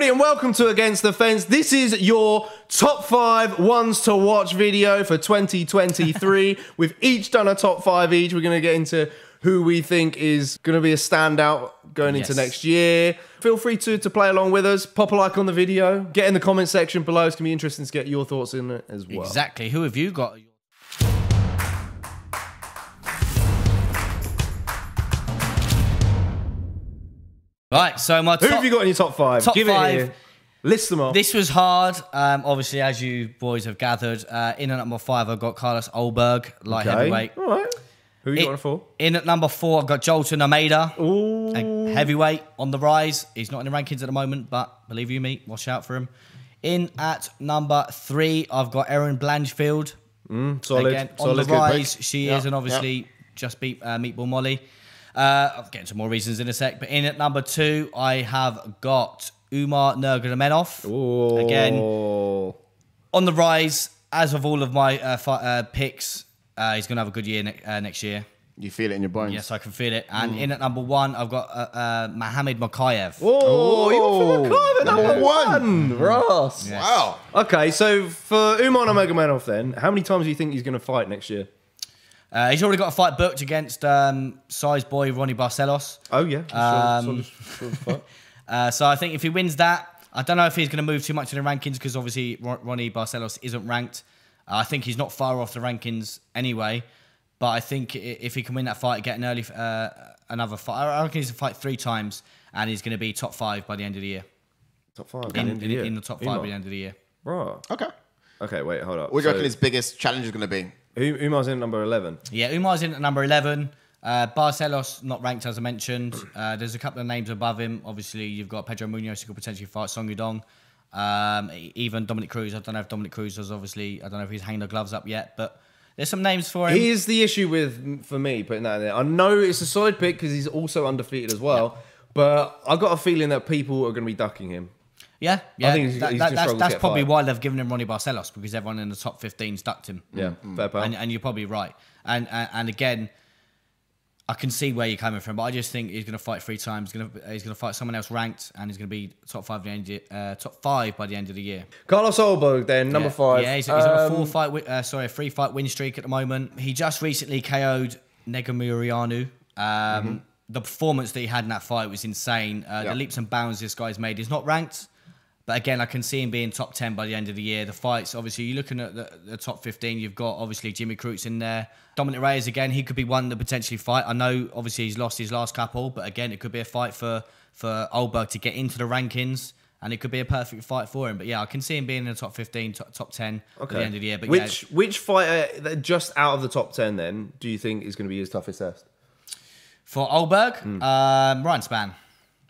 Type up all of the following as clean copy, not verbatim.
everybody, and welcome to Against the Fence. This is your top 5 ones to watch video for 2023. We've each done a top 5 each. We're going to get into who we think is going to be a standout going into next year. Feel free to play along with us. Pop a like on the video. Get in the comment section below. It's going to be interesting to get your thoughts in it as well. Exactly. Who have you got? Right, so my top... Who have you got in your top 5? Top Give 5. It here. List them off. This was hard. Obviously, as you boys have gathered, in at number 5, I've got Carlos Olberg, light heavyweight. All right. Who you got at 4? In at number 4, I've got Jolton Almeida, Ooh. heavyweight on the rise. He's not in the rankings at the moment, but believe you me, watch out for him. In at number 3, I've got Erin Blanchfield. Solid. Again, on the rise, she is, and obviously just beat Meatball Molly. I'll get into more reasons in a sec. But in at number 2, I have got Umar Nurmagomedov. Again, on the rise, as of all of my picks. He's going to have a good year next year. You feel it in your bones? Yes, I can feel it. And in at number 1, I've got Mohamed Mokaev. Oh, you got Mokaev at number 1. Ross. Yes. Wow. Okay, so for Umar Nurmagomedov then, how many times do you think he's going to fight next year? He's already got a fight booked against size boy Ronnie Barcelos. Oh, yeah. Solid fight. So I think if he wins that, I don't know if he's going to move too much in the rankings because obviously Ronnie Barcelos isn't ranked. I think he's not far off the rankings anyway. But I think if he can win that fight, get an early another fight, I reckon he's going to fight 3 times and he's going to be top 5 by the end of the year. Top 5 in the top 5 by the end of the year. Right. Okay, wait, hold up. What do you reckon his biggest challenge is going to be? Umar's in at number 11. Yeah, Umar's in at number 11. Barcelos not ranked, as I mentioned. There's a couple of names above him. Obviously, you've got Pedro Munoz who could potentially fight Song Yudong. Even Dominic Cruz. I don't know if Dominic Cruz is obviously... I don't know if he's hanging the gloves up yet, but there's some names for him. Here's the issue for me putting that in there. I know it's a solid pick because he's also undefeated as well, but I've got a feeling that people are going to be ducking him. Yeah. I think he's that's probably why they've given him Ronnie Barcelos, because everyone in the top 15's ducked him. Yeah, fair play. And you're probably right. And again, I can see where you're coming from, but I just think he's going to fight 3 times. He's going to fight someone else ranked, and he's going to be top 5 by the end of the year. Carlos Olberg, then number 5. Yeah, he's on a 3-fight win streak at the moment. He just recently KO'd Negumereanu. The performance that he had in that fight was insane. The leaps and bounds this guy's made. He's not ranked. But again, I can see him being top 10 by the end of the year. The fights, obviously, you're looking at the top 15. You've got, obviously, Jimmy Cruz in there. Dominic Reyes, again, he could be one to potentially fight. I know, obviously, he's lost his last couple. But again, it could be a fight for Olberg to get into the rankings. And it could be a perfect fight for him. But yeah, I can see him being in the top 15, top 10 at the end of the year. But which fighter, just out of the top 10 then, do you think is going to be his toughest test? For Olberg, Ryan Spann.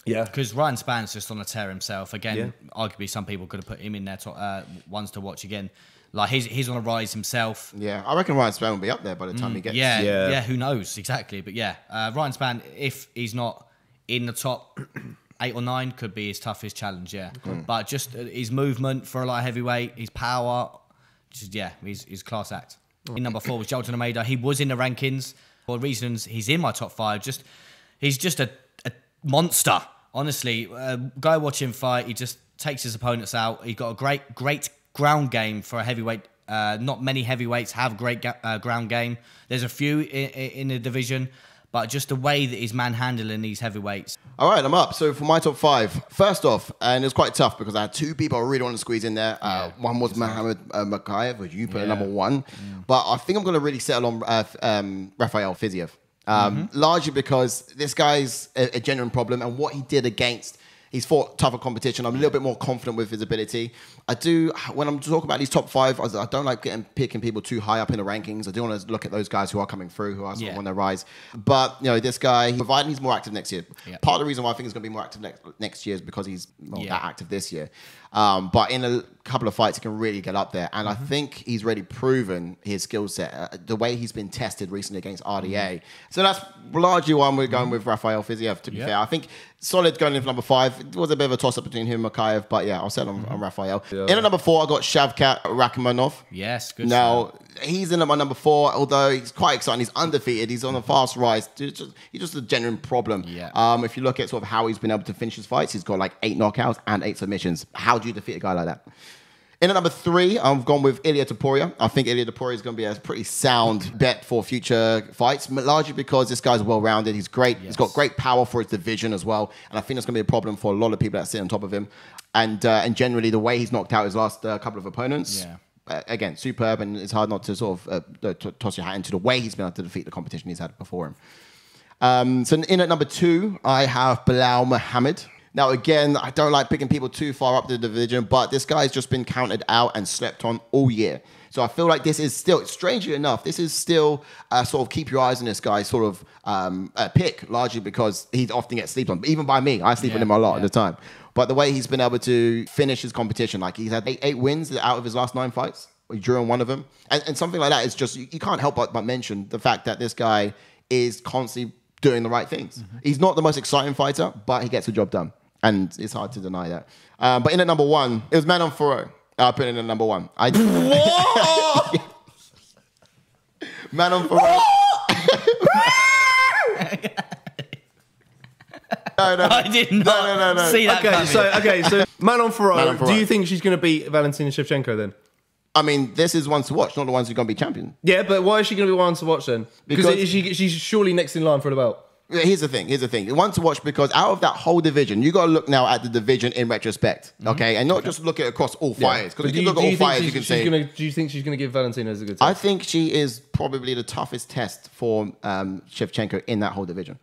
Yeah. Because Ryan Spann's just on a tear himself. Again, arguably some people could have put him in their top ones to watch again. Like, he's on a rise himself. Yeah, I reckon Ryan Spann will be up there by the time he gets... Yeah, who knows? Exactly. But yeah, Ryan Spann, if he's not in the top 8 or 9, could be his toughest challenge, But just his movement for a light heavyweight, his power, he's class act. In number 4 was Jolton Almeida. He was in the rankings. For reasons he's in my top 5, he's just a monster. Honestly, go watch him fight. He just takes his opponents out. He's got a great ground game for a heavyweight. Not many heavyweights have great ground game. There's a few in the division, but just the way that he's manhandling these heavyweights. All right, I'm up. So for my top 5, first off, and it was quite tough because I had 2 people I really wanted to squeeze in there. One was Mohamed Mokaev, which you put at number 1. But I think I'm going to really settle on Rafael Fiziev. Largely because this guy's a genuine problem, and what he did he's fought tougher competition. I'm a little bit more confident with his ability. When I'm talking about these top 5, I don't like picking people too high up in the rankings. I do want to look at those guys who are coming through, who are sort of on their rise. But, this guy, providing he's more active next year. Part of the reason why I think he's going to be more active next year is because he's not that active this year. But in a couple of fights, he can really get up there. And I think he's really proven his skill set, the way he's been tested recently against RDA. So that's largely why we're going with Rafael Fiziev, to be fair. I think solid going in for number 5. It was a bit of a toss-up between him and Mokaev, but yeah, I'll settle on Rafael. In at number 4, I got Shavkat Rakhmonov. Yes, good. Now, he's in at my number 4, although he's quite exciting. He's undefeated. He's on a fast rise. He's just a genuine problem. Yeah. If you look at sort of how he's been able to finish his fights, he's got like 8 knockouts and 8 submissions. How do you defeat a guy like that? In at number 3, I've gone with Ilia Topuria. I think Ilia Topuria is going to be a pretty sound bet for future fights, largely because this guy's well-rounded. He's great. Yes. He's got great power for his division as well, and I think that's going to be a problem for a lot of people that sit on top of him. And generally, the way he's knocked out his last couple of opponents, again, superb, and it's hard not to sort of toss your hat into the way he's been able to defeat the competition he's had before him. So in at number 2, I have Bilal Muhammad. Now, again, I don't like picking people too far up the division, but this guy's just been counted out and slept on all year. So I feel like this is still, strangely enough, this is still sort of keep your eyes on this guy sort of pick, largely because he often gets slept on. Even by me, I sleep on him a lot at the time. But the way he's been able to finish his competition, like he's had 8 wins out of his last 9 fights. He drew on one of them. And something like that is just, you can't help but mention the fact that this guy is constantly doing the right things. He's not the most exciting fighter, but he gets the job done. And it's hard to deny that. But in at number 1, it was Manon Fiorot. I put it in at number 1. What? Manon Fiorot. No. I did not No. see that coming. So Manon Fiorot, do you Fiorot. think she's going to beat Valentina Shevchenko then? I mean, this is ones to watch, not the ones who are going to be champion. Yeah, but why is she going to be one to watch then? Because she's surely next in line for the belt. Here's the thing. One to watch because out of that whole division, you got to look now at the division in retrospect, okay? And not just look at across all fighters. Because if you look at all fighters, you can say... Do you think she's going to give Valentina as a good test? I think she is probably the toughest test for Shevchenko in that whole division.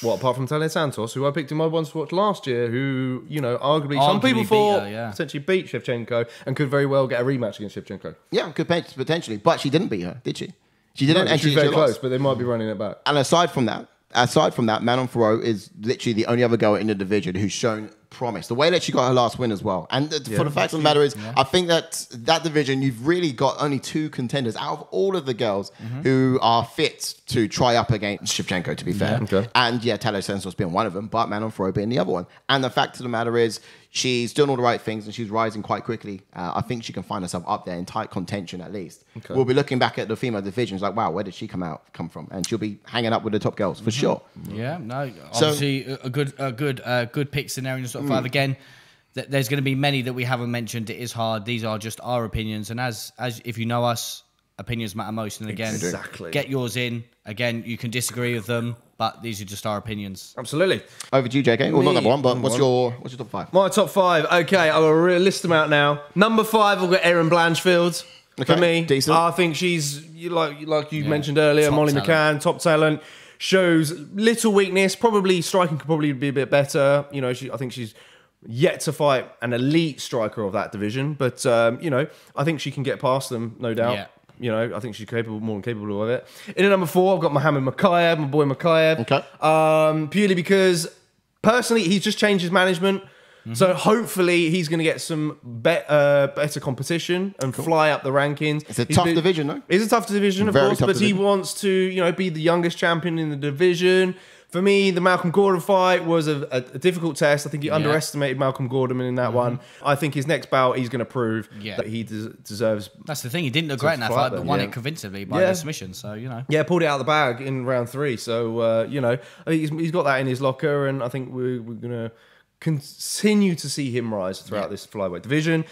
What, apart from Talia Santos, who I picked in my ones to watch last year, who, arguably some people thought potentially beat Shevchenko and could very well get a rematch against Shevchenko. Yeah, could potentially. But she didn't beat her, did she? She didn't. No, and she was very close, lost. but they might be running it back. And aside from that, Manon Fiorot is literally the only other girl in the division who's shown promise. The way that she got her last win as well. And for the fact of the matter is, I think that division, you've really got only 2 contenders out of all of the girls who are fit to try up against Shevchenko, to be fair. Okay. And Talia Santos being one of them, but Manon Fiorot being the other one. And the fact of the matter is, she's doing all the right things and she's rising quite quickly. I think she can find herself up there in tight contention at least. Okay. We'll be looking back at the female divisions like, wow, where did she come from? And she'll be hanging up with the top girls for sure. Yeah, no, obviously a good picks in there in the top 5 again. There's going to be many that we haven't mentioned. It is hard. These are just our opinions, and as if you know us, opinions matter most. And again, get yours in. Again, you can disagree with them, but these are just our opinions. Absolutely. Over to you, JK. Well, not number 1, but what's your top 5? My top 5. Okay, I'll list them out now. Number 5, I've got Erin Blanchfield. Okay, for me, decent. I think she's like you mentioned earlier, Molly McCann, top talent. Shows little weakness. Probably striking could probably be a bit better. I think she's yet to fight an elite striker of that division, but I think she can get past them, no doubt. Yeah. I think she's more than capable of it. In at number 4, I've got Mohamed Makayev, my boy Makayev. Okay. Purely because personally, he's just changed his management. So hopefully he's going to get some better competition and fly up the rankings. It's a tough division, though. It's a tough division, of course, but he wants to, be the youngest champion in the division. For me, the Malcolm Gordon fight was a difficult test. I think he underestimated Malcolm Gordon in that one. I think his next bout, he's going to prove that he deserves. That's the thing. He didn't look great in that fight, but won it convincingly by the submission. So, Yeah, pulled it out of the bag in round 3. So, I think he's got that in his locker, and I think we're going to continue to see him rise throughout this flyweight division.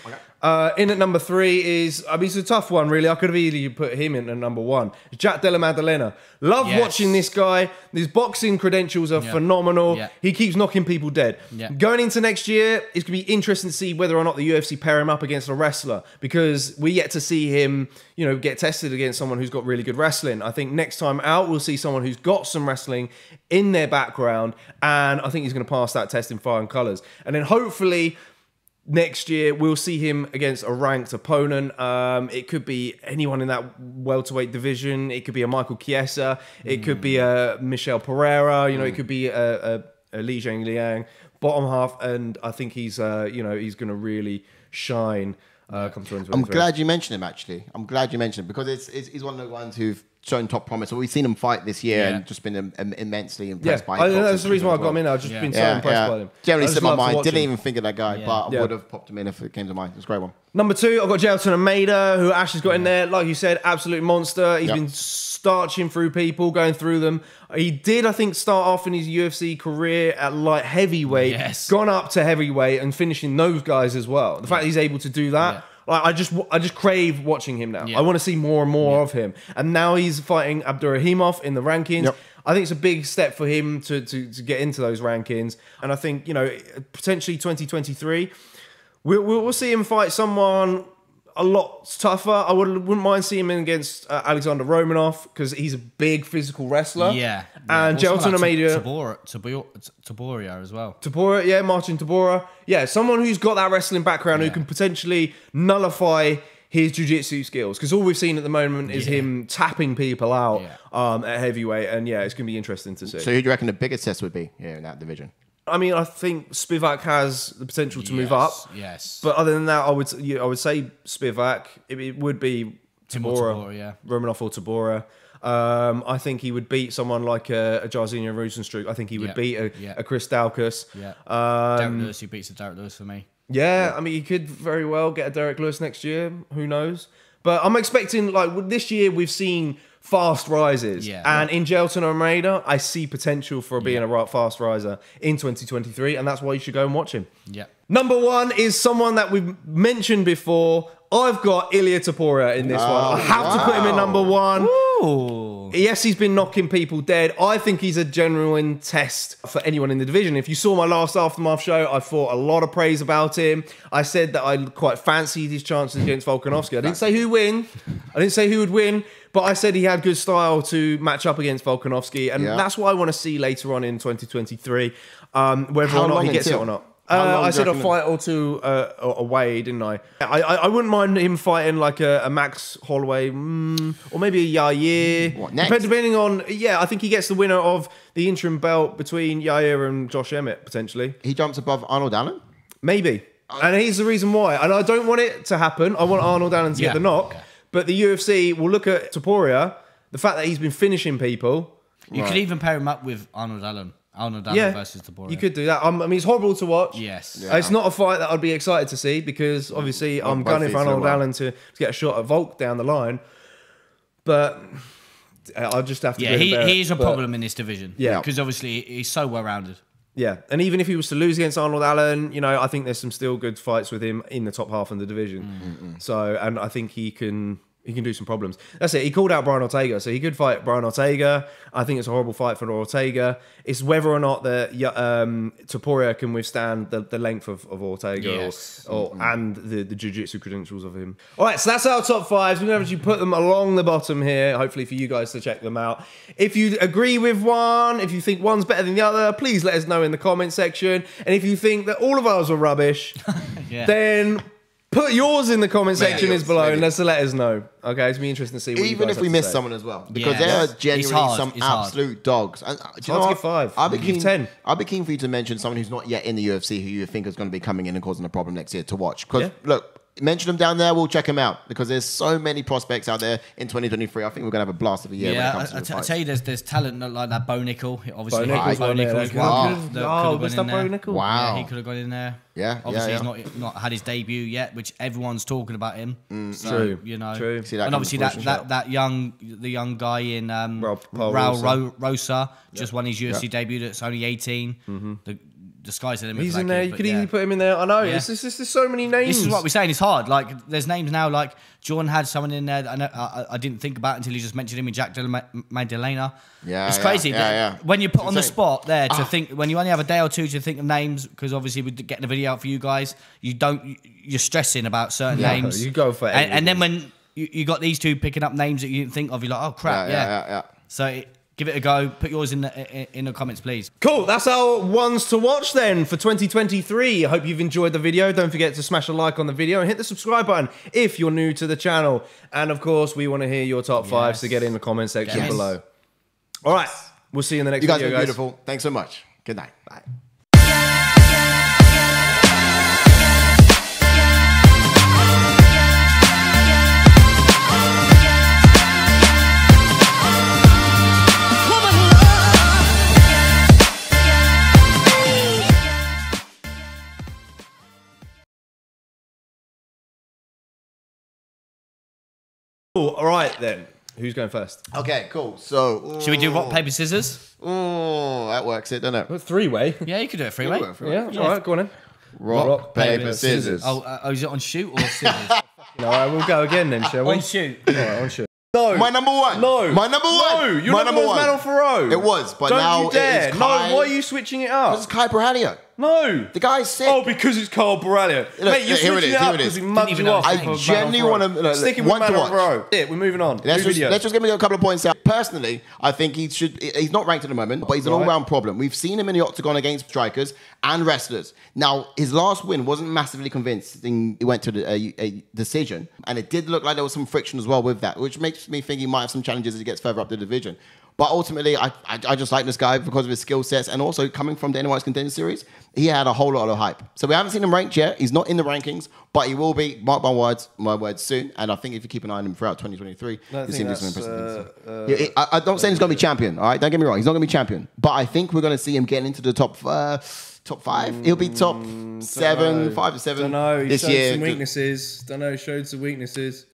In at number 3 is, it's a tough one, really. I could have easily put him in at number 1. Jack Della Maddalena. Love watching this guy. His boxing credentials are phenomenal. He keeps knocking people dead. Going into next year, it's going to be interesting to see whether or not the UFC pair him up against a wrestler, because we yet to see him, get tested against someone who's got really good wrestling. I think next time out, we'll see someone who's got some wrestling in their background, and I think he's going to pass that test in flying colours. And then hopefully next year, we'll see him against a ranked opponent. It could be anyone in that welterweight division. It could be a Michael Chiesa. It could be a Michelle Pereira. It could be a Li Zhengliang, bottom half. And I think he's going to really shine come 2023. I'm glad you mentioned him, actually. I'm glad you mentioned him because he's one of the ones who've shown top promise. So we've seen him fight this year and just been immensely impressed by him. That's the reason why I got him in. I've just been so impressed by him. Generally slipped my mind. Didn't even think of that guy, but I would have popped him in if it came to mind. It's a great one. Number 2, I've got Jailton Almeida, who Ash has got in there. Like you said, absolute monster. He's been starching through people, going through them. He did, I think, start off in his UFC career at light heavyweight, gone up to heavyweight and finishing those guys as well. The fact that he's able to do that, like, I just crave watching him now. I want to see more and more of him. And now he's fighting Abdurrahimov in the rankings. I think it's a big step for him to get into those rankings. And I think, you know, potentially 2023, we'll see him fight someone a lot tougher. I wouldn't mind seeing him against Alexander Romanov because he's a big physical wrestler. And Jailton Almeida, Taboria as well. Taboria, Martin Taboria. Yeah, someone who's got that wrestling background who can potentially nullify his jiu-jitsu skills, because all we've seen at the moment is him tapping people out at heavyweight, and it's going to be interesting to see. So who do you reckon the biggest test would be here in that division? I mean, I think Spivak has the potential to move up. But other than that, I would say Spivak. It would be Taboria, Romanov or Taboria. I think he would beat someone like a Jairzinho Rosenstruck. I think he would beat a Chris Daukaus. Derek Lewis, who beats a Derek Lewis for me. I mean, he could very well get a Derek Lewis next year. Who knows? But I'm expecting, like, this year we've seen fast rises. And in Jailton Almeida, I see potential for being a fast riser in 2023. And that's why you should go and watch him. Number 1 is someone that we've mentioned before. I've got Ilia Topuria in this one. I have to put him in number 1. Ooh. Yes, he's been knocking people dead. I think he's a genuine test for anyone in the division. If you saw my last Aftermath show, I thought a lot of praise about him. I said that I quite fancied his chances against Volkanovski. I didn't say who would win, but I said he had good style to match up against Volkanovski, and that's what I want to see later on in 2023, whether or not he gets it or not. I said a fight or two away, didn't I? I wouldn't mind him fighting like a Max Holloway or maybe a Yair. What, next? Depending on, I think he gets the winner of the interim belt between Yair and Josh Emmett, potentially. He jumps above Arnold Allen? Maybe. And here's the reason why. And I don't want it to happen. I want Arnold Allen to get the knock. But the UFC will look at Topuria, the fact that he's been finishing people. You could even pair him up with Arnold Allen. Arnold Allen versus Topuria. You could do that. I mean, it's horrible to watch. Yes. It's not a fight that I'd be excited to see because obviously I'm gunning for Arnold Allen to get a shot at Volk down the line. But I'll just have to. Yeah, he's a problem in this division. Yeah, because obviously he's so well rounded. Yeah, and even if he was to lose against Arnold Allen, you know, I think there's some still good fights with him in the top half of the division. So, and I think he can do some problems. That's it. He called out Brian Ortega, so he could fight Brian Ortega. I think it's a horrible fight for Ortega. It's whether or not Topuria can withstand the length of Ortega and the jiu-jitsu credentials of him. All right, so that's our top 5s. We're going to actually put them along the bottom here, hopefully for you guys to check them out. If you agree with one, if you think one's better than the other, please let us know in the comment section. And if you think that all of ours are rubbish, then put yours in the comment section below and let's let us know. Okay, it's be interesting to see what even if we miss someone as well, because there are genuinely some absolute dogs. And do you know what? 5. I'll be keen. 10. I'll be keen for you to mention someone who's not yet in the UFC who you think is going to be coming in and causing a problem next year to watch. Because look, mention them down there. We'll check them out because there's so many prospects out there in 2023. I think we're going to have a blast of a year. Yeah, I tell you, there's talent like that. Bo Nickel, obviously. Bo Nickel. Wow, he could have gone in there. Yeah, obviously he's not had his debut yet, which everyone's talking about him. True, you know. True. And obviously the young guy in Raul Rosa just won his UFC debut. That's only 18. The sky's the limit. He's in there. You could easily put him in there. I know. There's so many names. This is what we're saying. It's hard. Like there's names now. Like Jordan had someone in there that I didn't think about until he just mentioned him with Jack Magdalena. Yeah, it's crazy. When you put on the spot there to think, when you only have a day or two to think of names, because obviously we're getting the video out for you guys, you're stressing about certain names. You go for it. And then when you got these two picking up names that you didn't think of, you're like, oh crap, yeah. So. Give it a go. Put yours in the comments, please. Cool. That's our ones to watch then for 2023. I hope you've enjoyed the video. Don't forget to smash a like on the video and hit the subscribe button if you're new to the channel. And of course, we want to hear your top 5s to get in the comment section below. All right. We'll see you in the next video, guys. You guys are beautiful. Thanks so much. Good night. Bye. Cool. All right then. Who's going first? Okay, cool. So, Should we do rock, paper, scissors? oh, that works it, doesn't it? Three-way. Yeah, you could do it freeway. Yeah. All right. Go on then. Rock, paper, scissors. Oh, is it on shoot or scissors? All right. We'll go again then, shall we? On shoot. All right. On shoot. No. My number one. No. My number one. No. Your My number one was Man on Thoreau. It was, but Don't now you dare. it is No. Kai. Why are you switching it up? This is Kai Borralho. No. The guy's sick. Oh, because it's Carl Borralho. Mate, you're here it switching is, it here up it is. because he mugged even you know off. his for name. Man on Genuinely Thoreau. wanna- Sticking with want Man to on watch. Thoreau. Yeah, we're moving on. Let's New just, video. let's just give me a couple of points out. Personally, I think he should. He's not ranked at the moment, but he's an all-round problem. We've seen him in the octagon against strikers and wrestlers. Now, his last win wasn't massively convincing. He went to a decision, and it did look like there was some friction as well with that, which makes me think he might have some challenges as he gets further up the division. But ultimately, I just like this guy because of his skill sets, and also coming from the Dana White's Contender Series, he had a whole lot of hype. So we haven't seen him ranked yet. He's not in the rankings, but he will be. Mark my words soon. And I think if you keep an eye on him throughout 2023, you'll see him do some impressive things. I'm not saying he's going to be champion. All right, don't get me wrong. He's not going to be champion, but I think we're going to see him getting into the top five. He'll be top 7, 5 to 7 Don't know. He this showed year. some weaknesses. Don't know. Showed some weaknesses.